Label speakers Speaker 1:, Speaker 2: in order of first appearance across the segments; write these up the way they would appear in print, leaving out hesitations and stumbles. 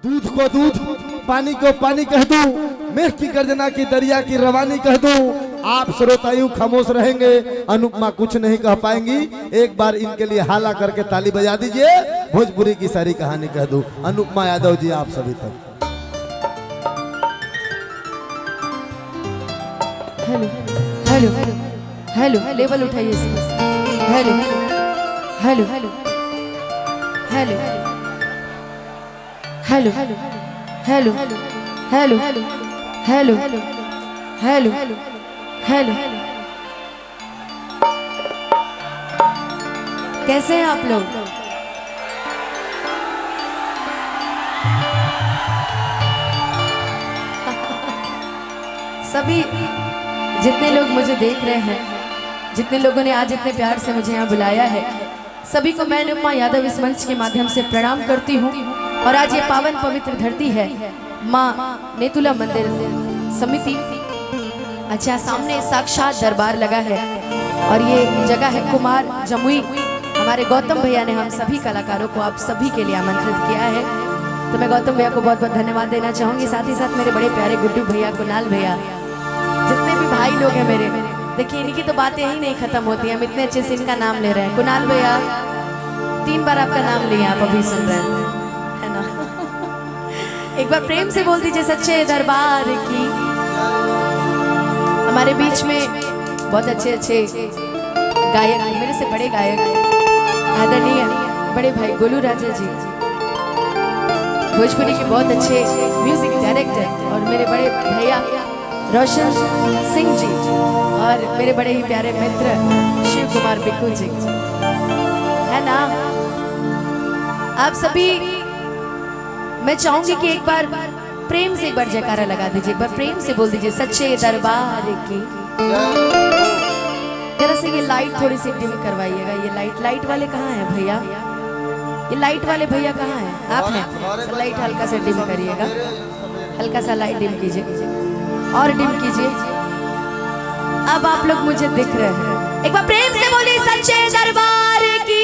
Speaker 1: दूध को दूध, पानी को पानी कह दूं, मेघ की गर्जना की दरिया की रवानी कह दूं, आप श्रोता यूं खामोश रहेंगे, अनुपमा कुछ नहीं कह पाएंगी। एक बार इनके लिए हाला करके ताली बजा दीजिए, भोजपुरी की सारी कहानी कह दूं। अनुपमा यादव जी आप सभी तक।
Speaker 2: हेलो हेलो हेलो लेवल उठाइए इसका। Hello hello hello hello hello hello hello hello hello hello. कैसे हैं आप लोग? सभी जितने लोग मुझे देख रहे हैं, जितने लोगों ने आज इतने प्यार से मुझे यहाँ बुलाया है, सभी को मैं अनुपमा यादव इस मंच के माध्यम से प्रणाम करती हूँ। और आज ये पावन पवित्र धरती है, माँ नेतुला मंदिर समिति। अच्छा, सामने साक्षात दरबार लगा है और ये जगह है कुमार जमुई। हमारे गौतम भैया ने हम सभी कलाकारों को आप सभी के लिए आमंत्रित किया है, तो मैं गौतम भैया को बहुत बहुत धन्यवाद देना चाहूँगी। साथ ही साथ मेरे बड़े प्यारे गुड्डू भैया, कुणाल भैया, जितने भी भाई लोग हैं मेरे, देखिए इनकी तो बातें ही नहीं खत्म होती, हम इतने अच्छे से इनका नाम ले रहे हैं। कुणाल भैया 3 बार आपका नाम लिए, आप अभी सुन रहे हैं, है ना? एक बार प्रेम से बोल दीजिए सच्चे दरबार की। हमारे बीच में बहुत अच्छे अच्छे गायक, मेरे से बड़े गायक, आदरणीय बड़े भाई गोलू राजा जी, भोजपुरी के बहुत अच्छे म्यूजिक डायरेक्टर, और मेरे बड़े भैया रोशन सिंह जी, और मेरे बड़े ही प्यारे मित्र शिव कुमार बिक्कू जी, है ना? आप सभी, मैं चाहूंगी कि एक बार प्रेम से एक बार जयकारा लगा दीजिए, एक बार प्रेम से बोल दीजिए सच्चे दरबार की। जरा से ये लाइट थोड़ी सी डिम करवाइएगा। ये लाइट वाले कहाँ हैं भैया? ये लाइट वाले भैया कहाँ हैं? आप हैं? लाइट हल्का सा डिम करिएगा, हल्का सा लाइट डिम कीजिए और डिम कीजिए। अब आप लोग मुझे दिख रहे हैं, एक बार प्रेम से बोलिए सच्चे दरबार की।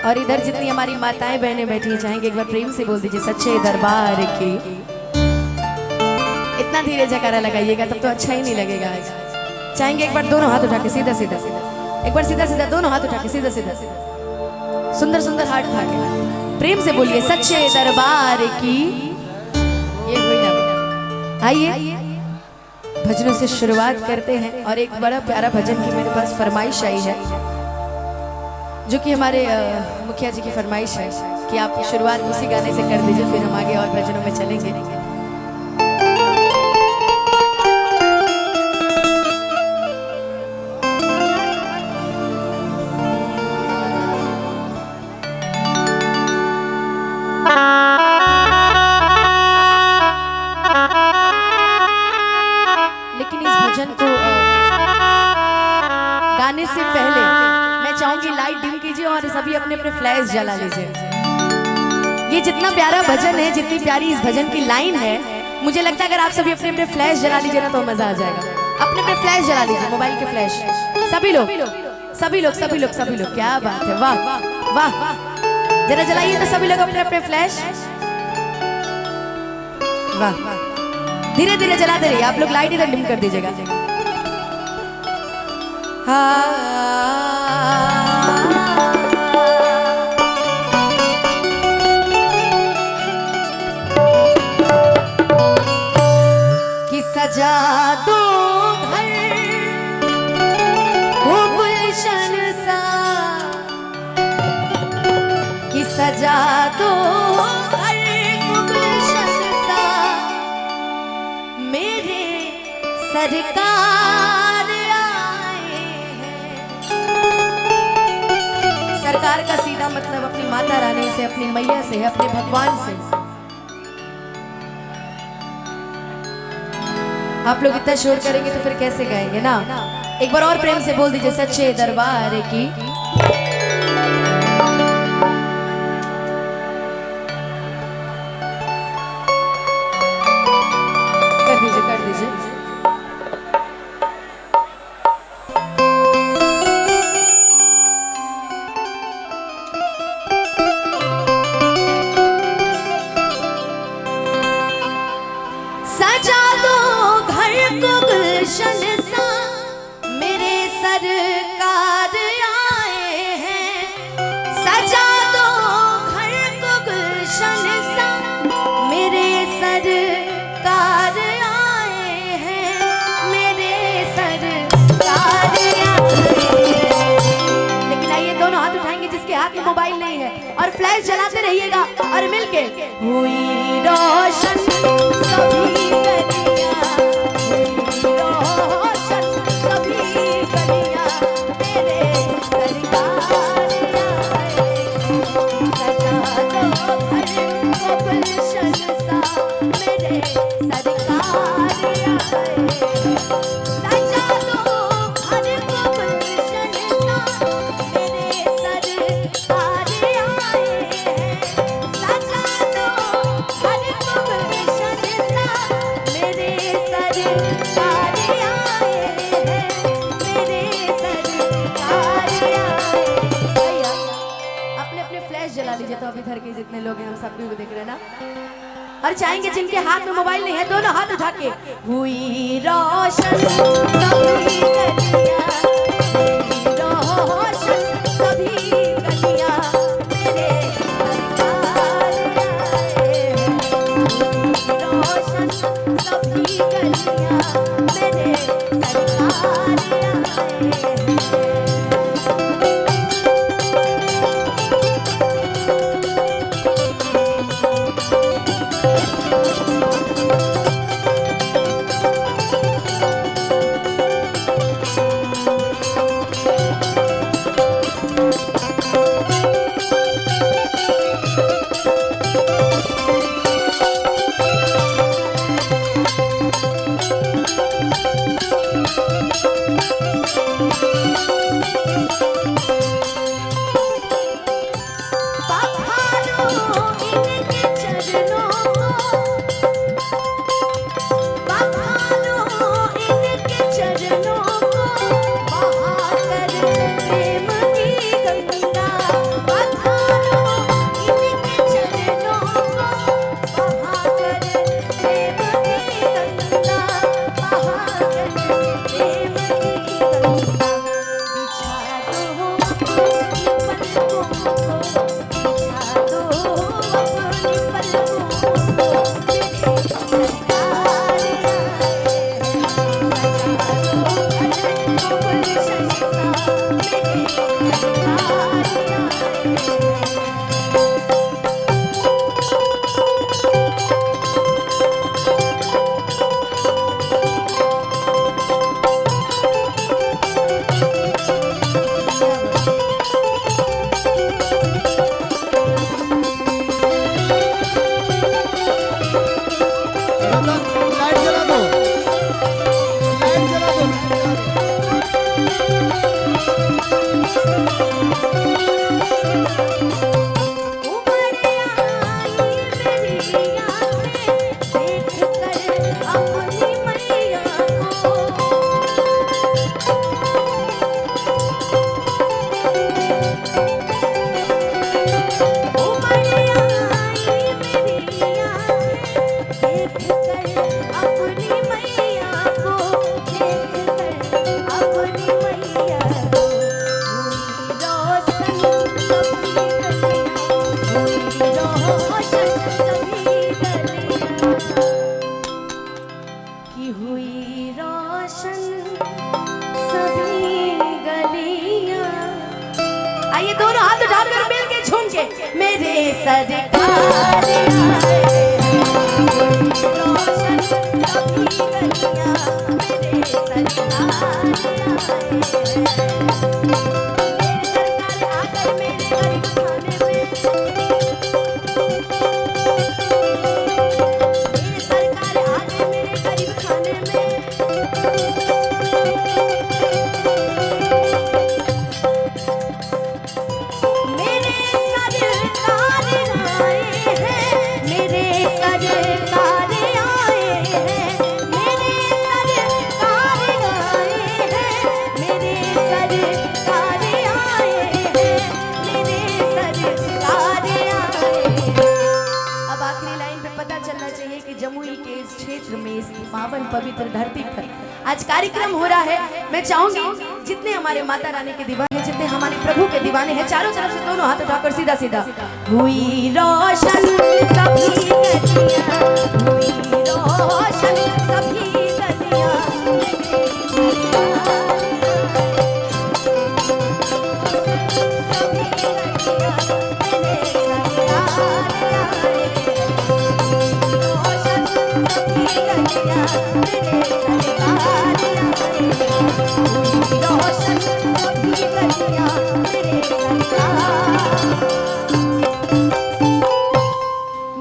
Speaker 2: और इधर जितनी हमारी माताएं बहनें बैठी चाहेंगे एक बार प्रेम से बोल दीजिए सच्चे दरबार की। इतना धीरे जयकारा लगाइएगा तब तो अच्छा ही नहीं लगेगा। आज चाहेंगे एक बार दोनों हाथ उठा के सीधा सीधा, एक बार सीधा सीधा दोनों हाथ उठा के सीधा सीधा, सुंदर सुंदर हाथ उठा के प्रेम से बोलिए सच्चे दरबार की। ये हुई ना, आइए भजनों से शुरुआत करते हैं। और एक बड़ा प्यारा भजन की मेरे पास फरमाइश आई है, जो कि हमारे मुखिया जी की फरमाइश है कि आप शुरुआत उसी गाने से कर दीजिए, फिर हम आगे और भजनों में चलेंगे। लेकिन इस भजन को गाने से पहले मैं चाहूंगी लाइट डिम कीजिए और सभी अपने अपने फ्लैश जला लीजिए। ये जितना प्यारा भजन है, जितनी प्यारी इस भजन की लाइन है, मुझे लगता है अगर आप सभी अपने अपने फ्लैश जला लीजिए ना तो मजा आ जाएगा। अपने अपने फ्लैश जला लीजिए, मोबाइल के फ्लैश, सभी लोग सभी लोग सभी लोग सभी लोग। क्या बात है, वाह वाह, जरा जलाइए तो सभी लोग अपने अपने फ्लैश। वाह, धीरे धीरे जलाते रहिए आप लोग, लाइट इधर डिम कर दीजिएगा। कि सजा दो घर को गुलशन सा, कि सजा दो घर को गुलशन सा, मेरे सरकार आए हैं। सरकार का सीधा मतलब अपनी माता रानी से, अपनी मैया से, अपने भगवान से। आप लोग इतना शोर करेंगे तो फिर कैसे गाएंगे ना? एक बार और प्रेम से बोल दीजिए सच्चे दरबार की। कर दीजिए कर दीजिए। हाथ में मोबाइल नहीं है और फ्लैश जलाते रहिएगा और मिलके हुई रोशन सभी गलियां, हुई रोशन सभी गलियां, तेरे सरकार आए, सजा दो घर को गुलशन सा, मेरे सरकार आए, सजा दो घर को गुलशन सा, मेरे सरकार आए, सजा दो घर को गुलशन सा, मेरे सरकार आए, मेरे सरकार आए। भैया अपने अपने फ्लैश जला लीजिए तो अभी इधर के जितने लोग हैं हम सब को देख रहे हैं ना, और चाहेंगे जिनके हाथ में मोबाइल नहीं है दोनों हाथ उठा के हुई रोशन सभी गलियां, हुई रोशन सभी गलियां, मेरे सरकार आए, हुई रोशन सभी गलियां, मेरे सरकार आए।
Speaker 1: लाइट जला दो, लाइट जला दो, लाइट
Speaker 2: की हुई रोशन सभी गलियां। आइए दोनों हाथ उठाकर मिल के झूम के मेरे सरकार आए, रोशन सभी गलियां, मेरे सरकार आए, मेरे सरकार आकर मेरे गरीब खाने में, मेरे सरकार आके मेरे गरीब खाने में, मेरे सरकार आए हैं, मेरे सरकार आए हैं, मेरे सरकार आए हैं, मेरे सरकार आए हैं, मेरे सरकार आए हैं। अब आखिरी लाइन पे पता चलना चाहिए कि जमुई के इस क्षेत्र में इस पावन पवित्र धरती पर आज कार्यक्रम हो रहा है। मैं चाहूंगी जितने हमारे माता रानी के दीवाने, जितने हमारे प्रभु के दीवाने हैं, चारों तरफ से दोनों हाथ उठाकर सीधा सीधा हुई रोशन सभी गलियां, हुई रोशन सभी गलियां, सभी गलियां। गलियां मेरे सरकार आए हैं। रोशन सभी गलियां मेरे सरकार,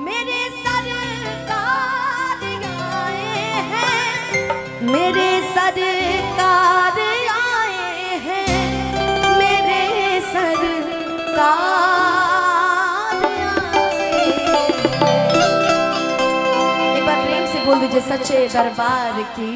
Speaker 2: मेरे सरकार आए हैं, मेरे सरकार आए हैं, मेरे सरकार आए हैं। एक बार प्रेम से बोल दीजिए सच्चे दरबार की